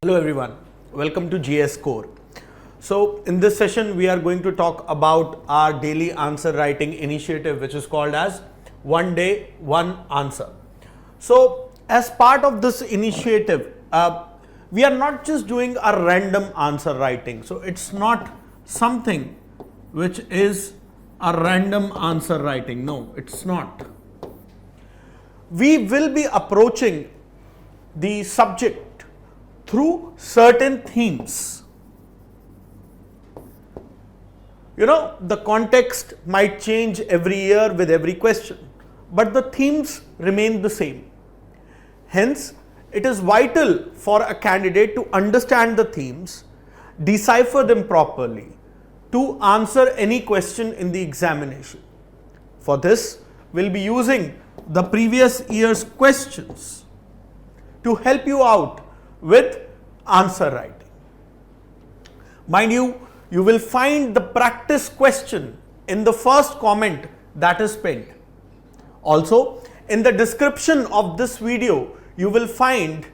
Hello everyone, welcome to GS Core. So in this session we are going to talk about our daily answer writing initiative, which is called as One Day One Answer. So as part of this initiative, we are not just doing a random answer writing. So it's not something which is a random answer writing. No, it's not. We will be approaching the subject through certain themes. You know, the context might change every year with every question, but the themes remain the same. Hence, it is vital for a candidate to understand the themes, decipher them properly, to answer any question in the examination. For this, we'll be using the previous year's questions to help you out with answer writing. Mind you, you will find the practice question in the first comment that is pinned. Also, in the description of this video, you will find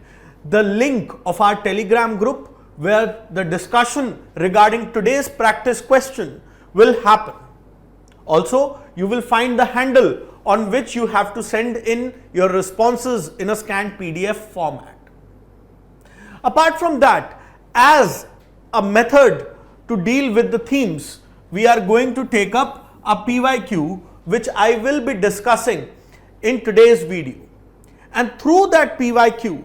the link of our Telegram group where the discussion regarding today's practice question will happen. Also, you will find the handle on which you have to send in your responses in a scanned PDF format. Apart from that, as a method to deal with the themes, we are going to take up a PYQ which I will be discussing in today's video. And through that PYQ,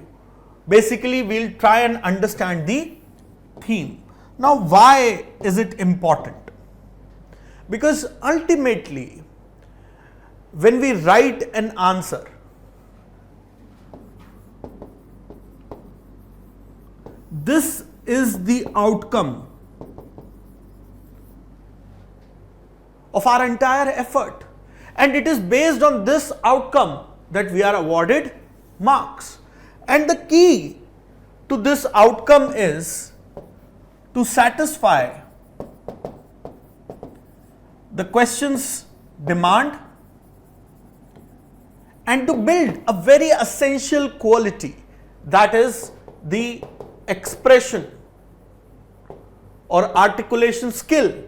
basically we'll try and understand the theme. Now, why is it important? Because ultimately, when we write an answer, this is the outcome of our entire effort, and it is based on this outcome that we are awarded marks. And the key to this outcome is to satisfy the question's demand and to build a very essential quality, that is the expression or articulation skill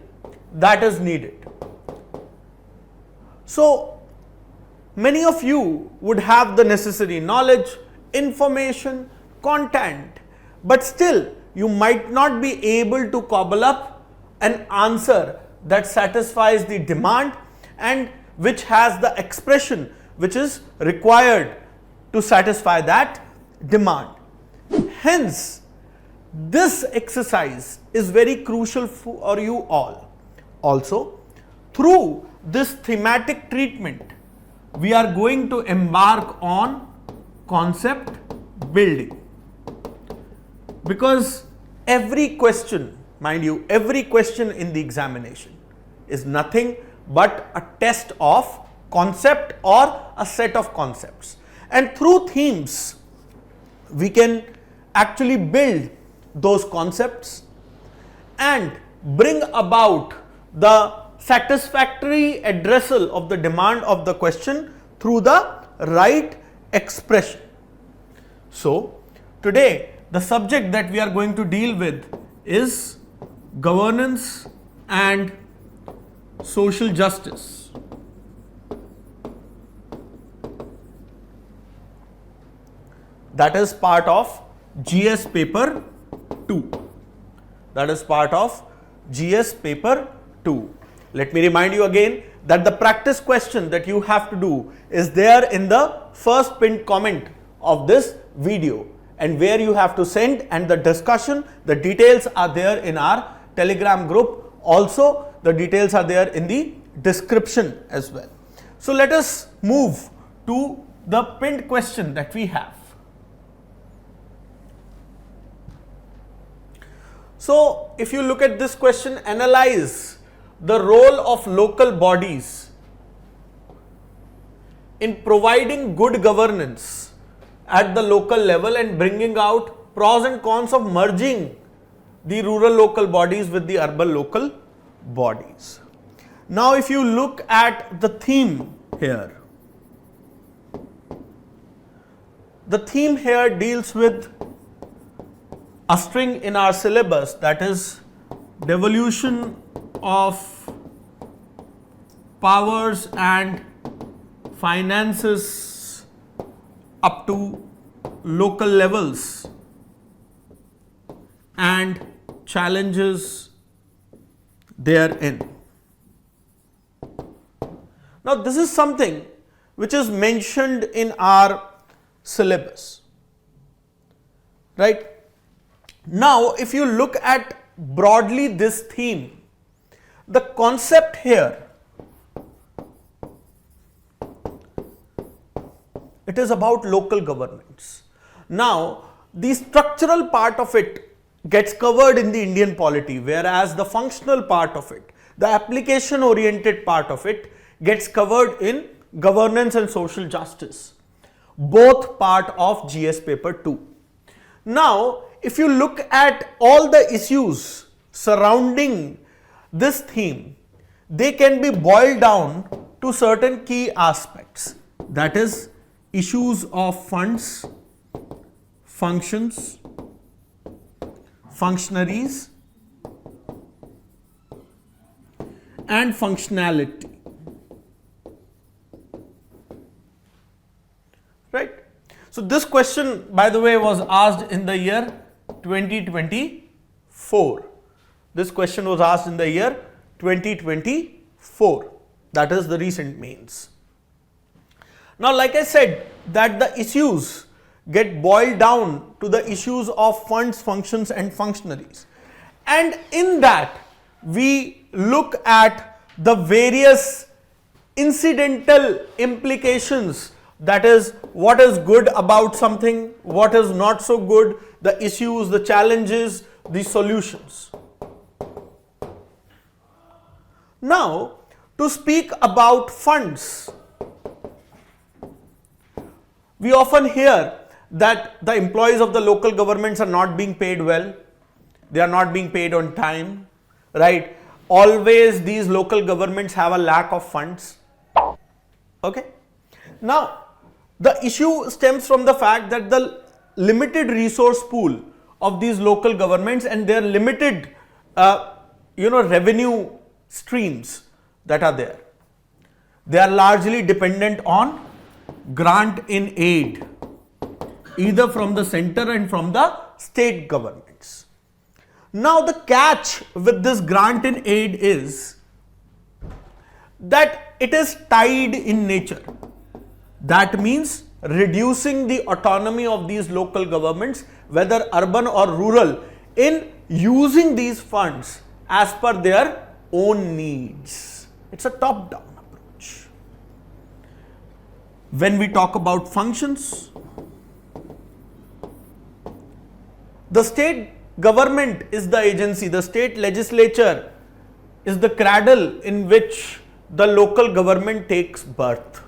that is needed. So many of you would have the necessary knowledge, information, content, but still you might not be able to cobble up an answer that satisfies the demand and which has the expression which is required to satisfy that demand. Hence, this exercise is very crucial for you all. Also, through this thematic treatment, we are going to embark on concept building. Because every question, mind you, every question in the examination is nothing but a test of concept or a set of concepts. And through themes, we can actually build those concepts and bring about the satisfactory addressal of the demand of the question through the right expression. So, today the subject that we are going to deal with is governance and social justice. That is part of GS paper 2. That is part of GS paper 2. Let me remind you again that the practice question that you have to do is there in the first pinned comment of this video, and where you have to send, and the discussion, the details are there in our Telegram group. Also, the details are there in the description as well. So let us move to the pinned question that we have. So if you look at this question, analyze the role of local bodies in providing good governance at the local level and bringing out pros and cons of merging the rural local bodies with the urban local bodies. Now if you look at the theme here, the theme here deals with a string in our syllabus, that is devolution of powers and finances up to local levels and challenges therein. Now this is something which is mentioned in our syllabus, right? Now if you look at broadly this theme, the concept here, it is about local governments. Now the structural part of it gets covered in the Indian polity, whereas the functional part of it, the application oriented part of it, gets covered in governance and social justice, both part of GS paper 2. Now if you look at all the issues surrounding this theme, they can be boiled down to certain key aspects, that is issues of funds, functions, functionaries and functionality, right? So this question, by the way, was asked in the year 2024. This question was asked in the year 2024, that is the recent mains. Now like I said, that the issues get boiled down to the issues of funds, functions and functionaries, and in that we look at the various incidental implications, that is what is good about something, what is not so good, the issues, the challenges, the solutions. Now to speak about funds, we often hear that the employees of the local governments are not being paid well, they are not being paid on time, right? Always these local governments have a lack of funds. Okay. Now the issue stems from the fact that the limited resource pool of these local governments and their limited revenue streams that are there, they are largely dependent on grant in aid, either from the center and from the state governments. Now the catch with this grant in aid is that it is tied in nature. That means reducing the autonomy of these local governments, whether urban or rural, in using these funds as per their own needs. It's a top-down approach. When we talk about functions, the state government is the agency, the state legislature is the cradle in which the local government takes birth.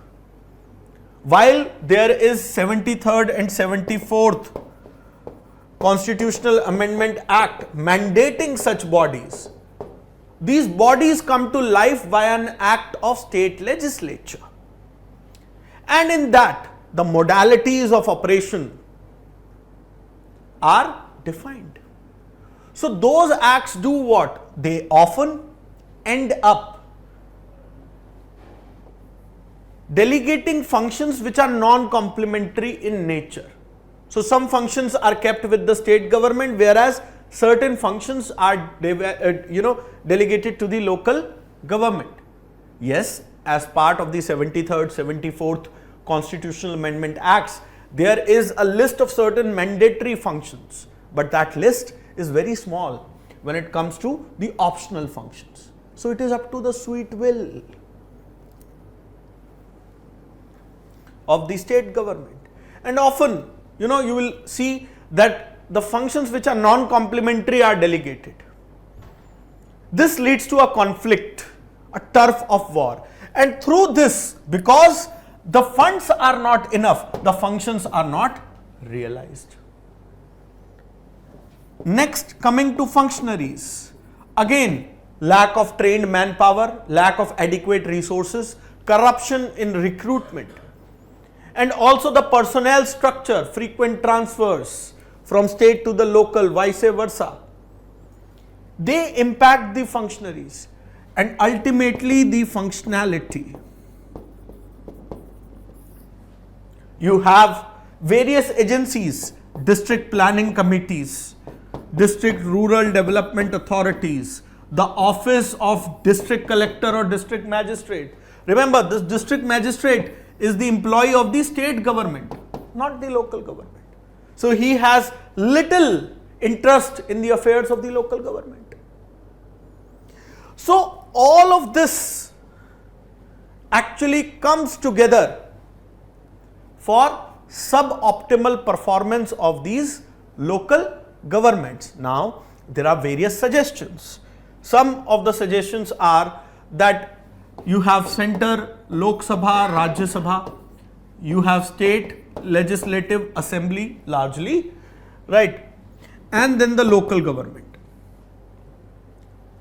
While there is 73rd and 74th Constitutional Amendment Act mandating such bodies, these bodies come to life via an act of state legislature. And in that, the modalities of operation are defined. So those acts do what? They often end up delegating functions which are non-complementary in nature. So some functions are kept with the state government, whereas certain functions are delegated to the local government. Yes, as part of the 73rd, 74th Constitutional Amendment Acts, there is a list of certain mandatory functions, but that list is very small when it comes to the optional functions. So it is up to the sweet will of the state government. And often, you will see that the functions which are non-complementary are delegated. This leads to a conflict, a turf of war. And through this, because the funds are not enough, the functions are not realized. Next, coming to functionaries. Again, lack of trained manpower, lack of adequate resources, corruption in recruitment, and also the personnel structure, frequent transfers, from state to the local, vice versa. They impact the functionaries and ultimately the functionality. You have various agencies, district planning committees, district rural development authorities, the office of district collector or district magistrate. Remember, this district magistrate is the employee of the state government, not the local government. So he has little interest in the affairs of the local government. So all of this actually comes together for suboptimal performance of these local governments. Now, there are various suggestions. Some of the suggestions are that you have center Lok Sabha, Rajya Sabha, you have state legislative assembly largely, right, and then the local government,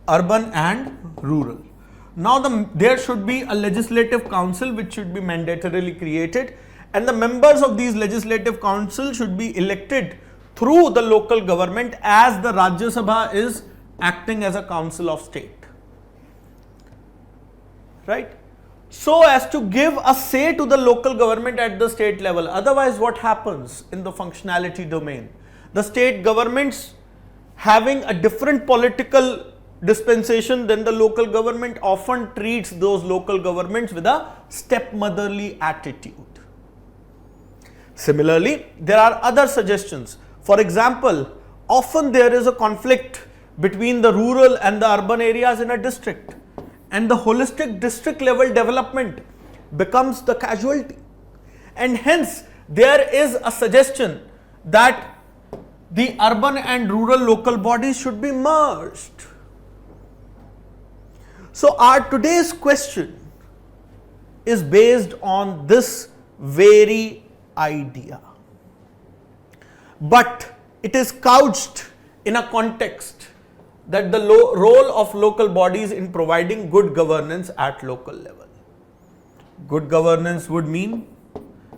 urban and rural. Now there should be a legislative council which should be mandatorily created, and the members of these legislative council should be elected through the local government, as the Rajya Sabha is acting as a council of state, right? So as to give a say to the local government at the state level. Otherwise, what happens in the functionality domain? The state governments having a different political dispensation than the local government often treats those local governments with a stepmotherly attitude. Similarly, there are other suggestions. For example, often there is a conflict between the rural and the urban areas in a district, and the holistic district level development becomes the casualty. And hence, there is a suggestion that the urban and rural local bodies should be merged. So our today's question is based on this very idea, but it is couched in a context that the role of local bodies in providing good governance at local level. Good governance would mean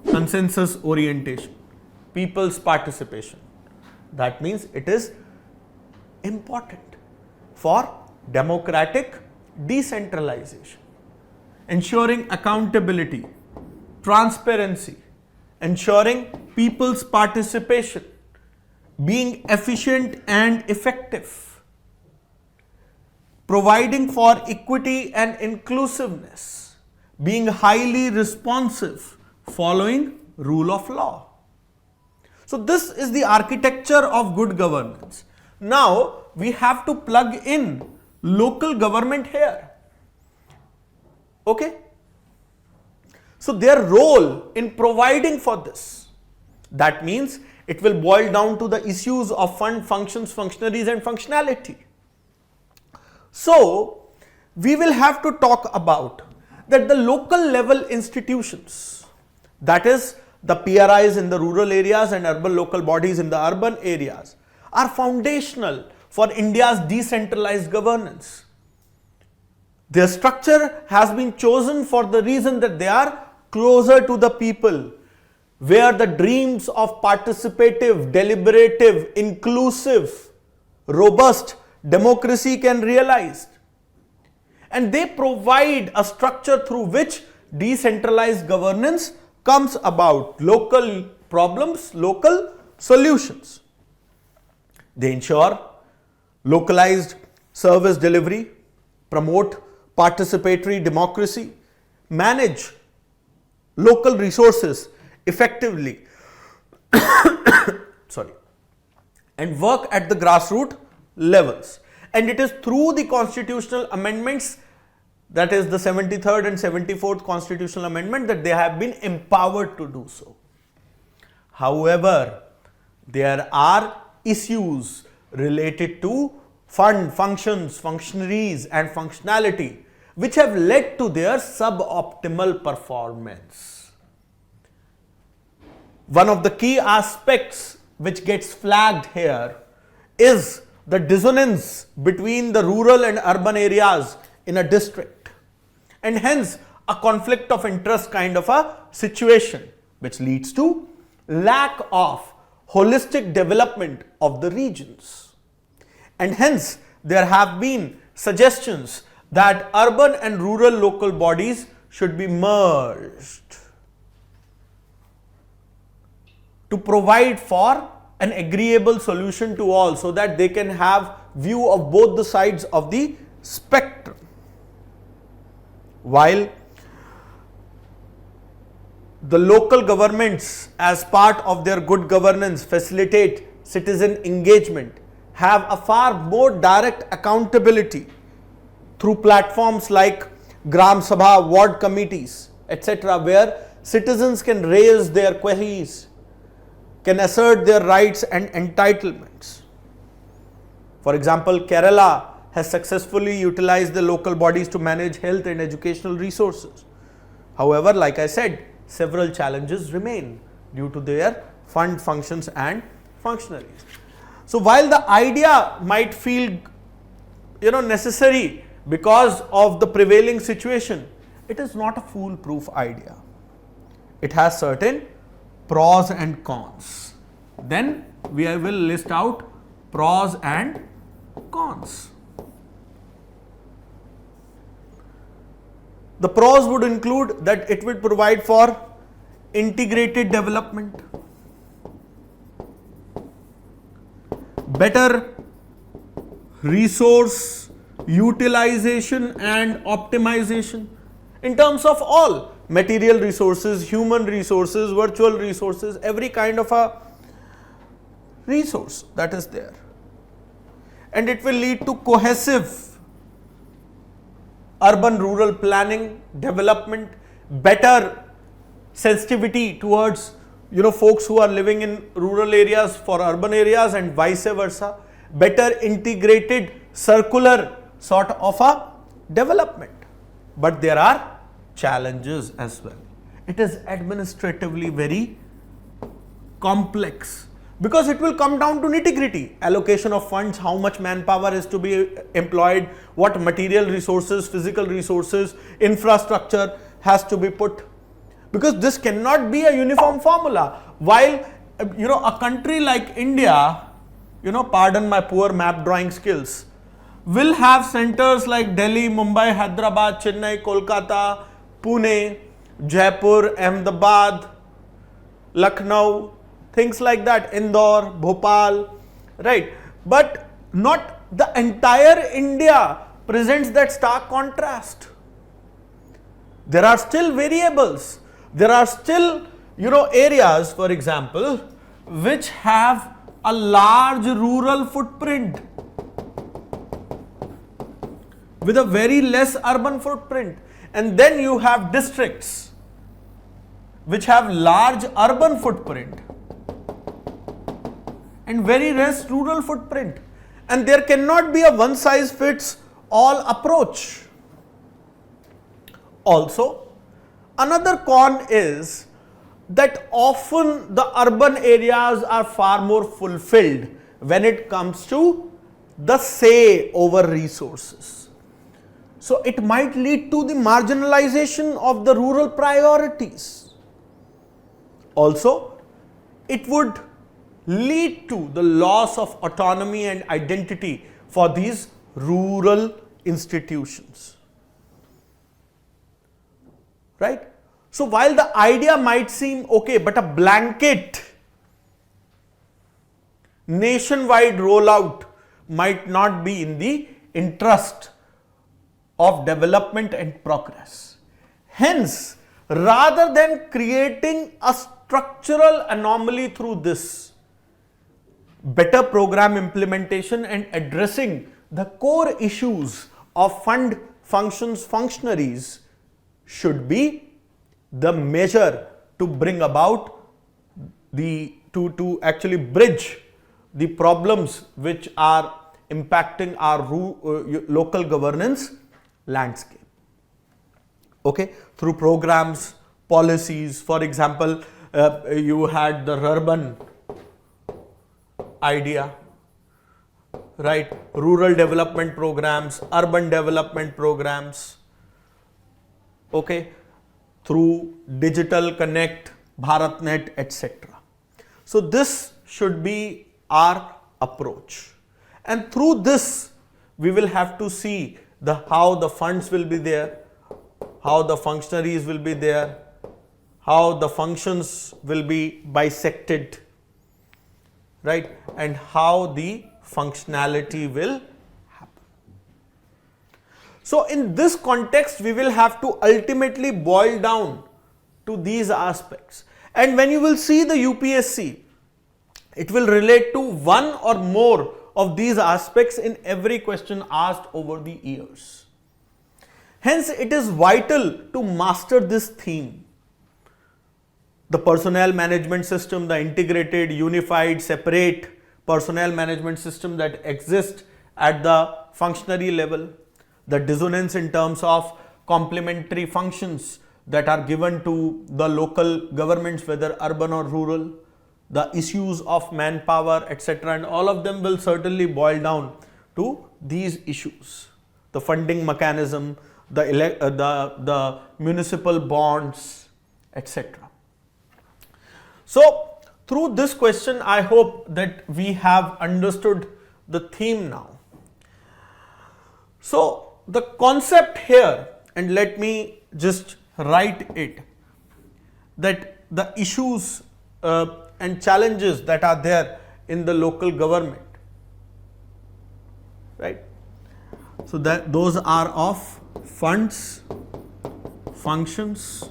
consensus orientation, people's participation. That means it is important for democratic decentralization, ensuring accountability, transparency, ensuring people's participation, being efficient and effective, providing for equity and inclusiveness, being highly responsive, following rule of law. So this is the architecture of good governance. Now we have to plug in local government here. Okay? So their role in providing for this, that means it will boil down to the issues of fund, functions, functionaries and functionality. So we will have to talk about that the local level institutions, that is the PRIs in the rural areas and urban local bodies in the urban areas, are foundational for India's decentralized governance. Their structure has been chosen for the reason that they are closer to the people, where the dreams of participative, deliberative, inclusive, robust democracy can realize. And they provide a structure through which decentralized governance comes about. Local problems, local solutions. They ensure localized service delivery, promote participatory democracy, manage local resources effectively and work at the grassroots levels. And it is through the constitutional amendments, that is the 73rd and 74th constitutional amendment, that they have been empowered to do so. However, there are issues related to fund, functions, functionaries and functionality which have led to their suboptimal performance. One of the key aspects which gets flagged here is the dissonance between the rural and urban areas in a district, and hence a conflict of interest kind of a situation, which leads to lack of holistic development of the regions. And hence, there have been suggestions that urban and rural local bodies should be merged to provide for an agreeable solution to all, so that they can have view of both the sides of the spectrum. While the local governments, as part of their good governance, facilitate citizen engagement, have a far more direct accountability through platforms like Gram Sabha, ward committees, etc., where citizens can raise their queries, can assert their rights and entitlements. For example, Kerala has successfully utilized the local bodies to manage health and educational resources. However, like I said, several challenges remain due to their fund functions and functionaries. So while the idea might feel necessary because of the prevailing situation, it is not a foolproof idea. It has certain pros and cons. Then we will list out pros and cons. The pros would include that it would provide for integrated development, better resource utilization and optimization in terms of all material resources, human resources, virtual resources, every kind of a resource that is there. And it will lead to cohesive urban-rural planning, development, better sensitivity towards folks who are living in rural areas for urban areas and vice versa, better integrated circular sort of a development. But there are challenges as well. It is administratively very complex because it will come down to nitty-gritty. Allocation of funds, how much manpower is to be employed, what material resources, physical resources, infrastructure has to be put. Because this cannot be a uniform formula. While a country like India, pardon my poor map drawing skills, will have centers like Delhi, Mumbai, Hyderabad, Chennai, Kolkata, Pune, Jaipur, Ahmedabad, Lucknow, things like that, Indore, Bhopal, right? But not the entire India presents that stark contrast. There are still variables. There are still, areas, for example, which have a large rural footprint with a very less urban footprint. And then you have districts which have large urban footprint and very less rural footprint. And there cannot be a one size fits all approach. Also, another con is that often the urban areas are far more fulfilled when it comes to the say over resources. So it might lead to the marginalization of the rural priorities. Also, it would lead to the loss of autonomy and identity for these rural institutions. Right? So while the idea might seem okay, but a blanket nationwide rollout might not be in the interest of development and progress. Hence, rather than creating a structural anomaly through this, better program implementation and addressing the core issues of fund functions functionaries should be the measure to bring about to actually bridge the problems which are impacting our local governance landscape. Okay, through programs, policies. For example, you had the urban idea, right? Rural development programs, urban development programs. Okay, through digital connect, BharatNet, etc. So this should be our approach. And through this, we will have to see how the funds will be there, how the functionaries will be there, how the functions will be bisected, right, and how the functionality will happen. So in this context, we will have to ultimately boil down to these aspects. And when you will see the UPSC, it will relate to one or more of these aspects in every question asked over the years. Hence, it is vital to master this theme. The personnel management system, the integrated, unified, separate personnel management system that exists at the functionary level, the dissonance in terms of complementary functions that are given to the local governments, whether urban or rural, the issues of manpower, etc., and all of them will certainly boil down to these issues. The funding mechanism, the municipal bonds, etc. So, through this question, I hope that we have understood the theme now. So, the concept here, and let me just write it, that the issues and challenges that are there in the local government, right? So that those are of funds, functions,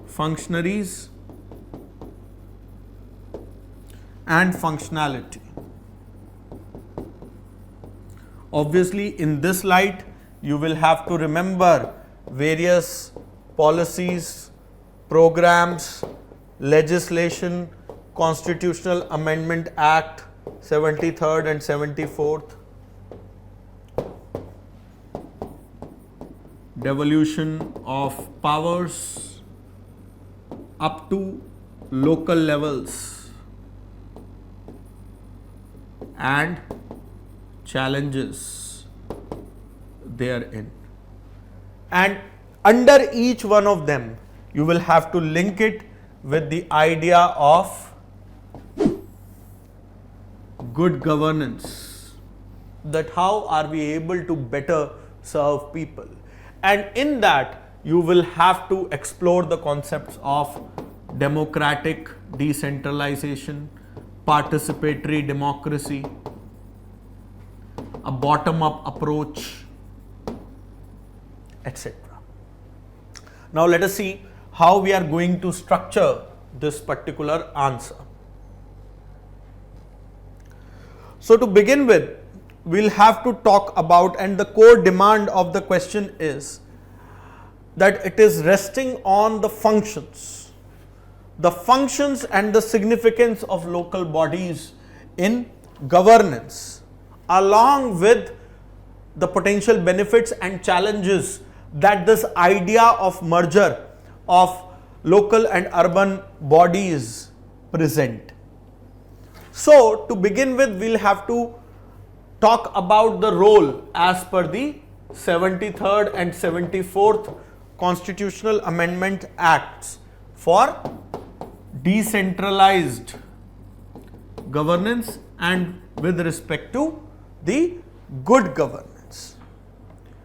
functionaries, and functionality. Obviously, in this light, you will have to remember various policies, programs, legislation, Constitutional Amendment Act 73rd and 74th, devolution of powers up to local levels, and challenges therein. And under each one of them, you will have to link it with the idea of good governance, that how are we able to better serve people. And in that, you will have to explore the concepts of democratic decentralization, participatory democracy, a bottom-up approach, etc. Now let us see how we are going to structure this particular answer. So to begin with, we'll have to talk about, and the core demand of the question is that it is resting on the functions and the significance of local bodies in governance, along with the potential benefits and challenges that this idea of merger of local and urban bodies present. So to begin with, we'll have to talk about the role as per the 73rd and 74th Constitutional Amendment Acts for decentralized governance and with respect to the good governance.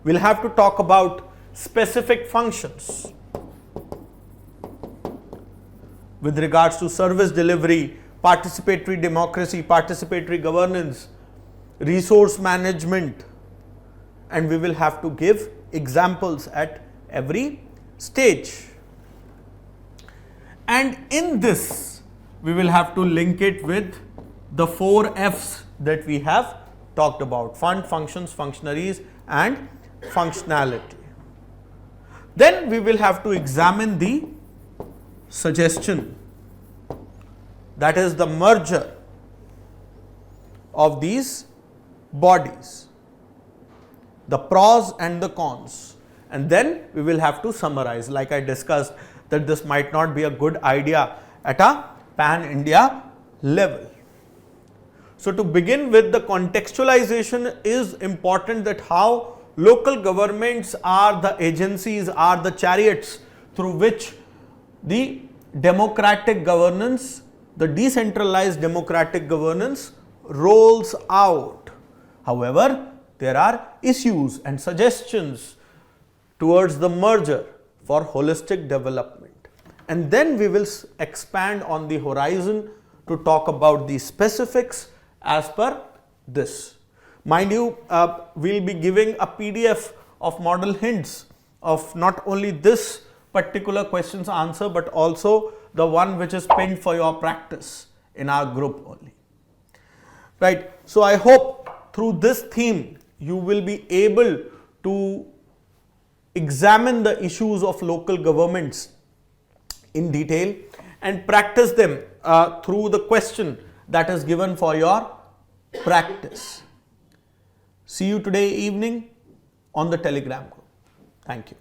We'll have to talk about specific functions with regards to service delivery, participatory democracy, participatory governance, resource management, and we will have to give examples at every stage. And in this, we will have to link it with the 4 F's that we have talked about: fund, functions, functionaries, and functionality. Then we will have to examine the suggestion, that is the merger of these bodies, the pros and the cons, and then we will have to summarize, like I discussed, that this might not be a good idea at a pan-India level. So to begin with, the contextualization is important, that how local governments are the agencies, are the chariots through which the democratic governance the decentralized democratic governance rolls out. However, there are issues and suggestions towards the merger for holistic development. And then we will expand on the horizon to talk about the specifics as per this. Mind you, we'll be giving a PDF of model hints of not only this particular question's answer, but also the one which is pinned for your practice in our group only. Right. So I hope through this theme you will be able to examine the issues of local governments in detail and practice them through the question that is given for your practice. See you today evening on the Telegram group. Thank you.